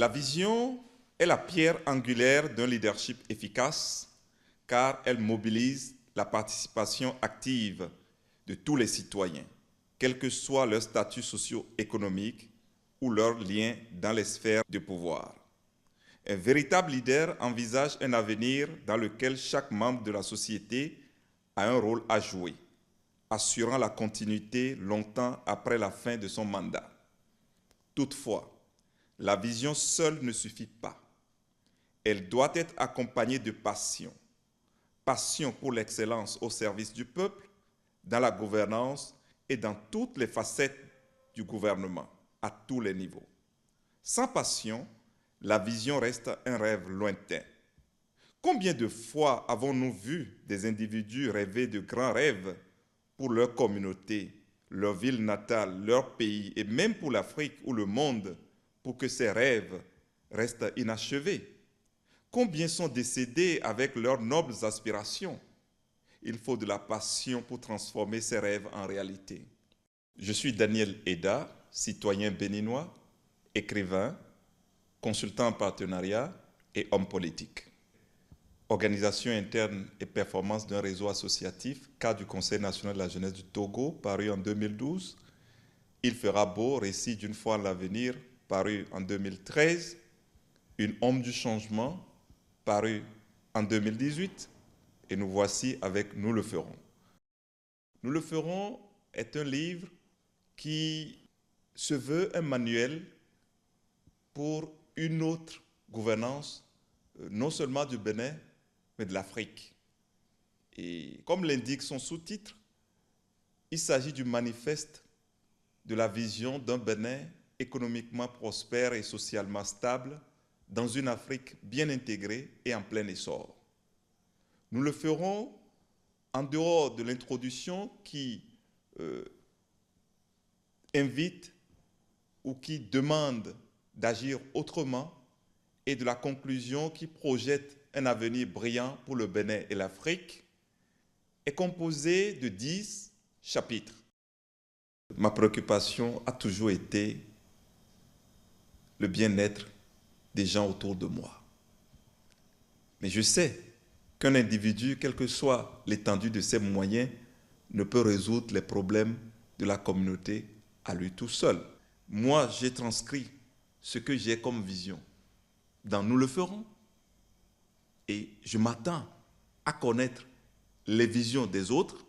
La vision est la pierre angulaire d'un leadership efficace car elle mobilise la participation active de tous les citoyens, quel que soit leur statut socio-économique ou leur lien dans les sphères de pouvoir. Un véritable leader envisage un avenir dans lequel chaque membre de la société a un rôle à jouer, assurant la continuité longtemps après la fin de son mandat. Toutefois, la vision seule ne suffit pas. Elle doit être accompagnée de passion. Passion pour l'excellence au service du peuple, dans la gouvernance et dans toutes les facettes du gouvernement, à tous les niveaux. Sans passion, la vision reste un rêve lointain. Combien de fois avons-nous vu des individus rêver de grands rêves pour leur communauté, leur ville natale, leur pays et même pour l'Afrique ou le monde pour que ces rêves restent inachevés? Combien sont décédés avec leurs nobles aspirations? Il faut de la passion pour transformer ces rêves en réalité. Je suis Daniel Eda, citoyen béninois, écrivain, consultant en partenariat et homme politique. Organisation interne et performance d'un réseau associatif, cadre du Conseil national de la jeunesse du Togo, paru en 2012. Il fera beau, récit d'une foi à l'avenir, paru en 2013. Une ombre du changement, paru en 2018. Et nous voici avec Nous le ferons. Nous le ferons est un livre qui se veut un manuel pour une autre gouvernance, non seulement du Bénin, mais de l'Afrique. Et comme l'indique son sous-titre, il s'agit du manifeste de la vision d'un Bénin économiquement prospère et socialement stable dans une Afrique bien intégrée et en plein essor. Nous le ferons en dehors de l'introduction qui invite ou qui demande d'agir autrement et de la conclusion qui projette un avenir brillant pour le Bénin et l'Afrique, est composé de 10 chapitres. Ma préoccupation a toujours été le bien-être des gens autour de moi. Mais je sais qu'un individu, quelle que soit l'étendue de ses moyens, ne peut résoudre les problèmes de la communauté à lui tout seul. Moi, j'ai transcrit ce que j'ai comme vision dans Nous le ferons. Et je m'attends à connaître les visions des autres,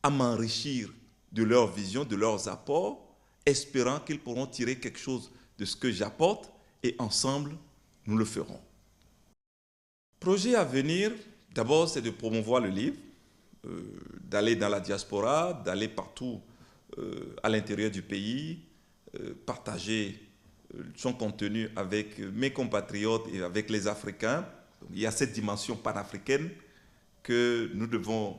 à m'enrichir de leurs visions, de leurs apports, espérant qu'ils pourront tirer quelque chose de ce que j'apporte et ensemble, nous le ferons. Projet à venir, d'abord, c'est de promouvoir le livre, d'aller dans la diaspora, d'aller partout à l'intérieur du pays, partager son contenu avec mes compatriotes et avec les Africains. Il y a cette dimension panafricaine que nous devons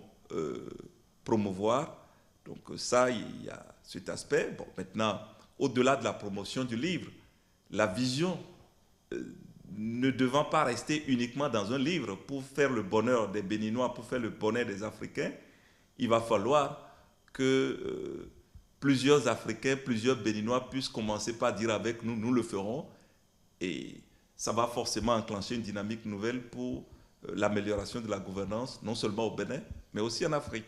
promouvoir. Donc ça, il y a cet aspect. Bon, maintenant, au-delà de la promotion du livre, la vision ne devant pas rester uniquement dans un livre pour faire le bonheur des Béninois, pour faire le bonheur des Africains, il va falloir que plusieurs Africains, plusieurs Béninois puissent commencer par dire avec nous, nous le ferons. Et ça va forcément enclencher une dynamique nouvelle pour l'amélioration de la gouvernance, non seulement au Bénin, mais aussi en Afrique.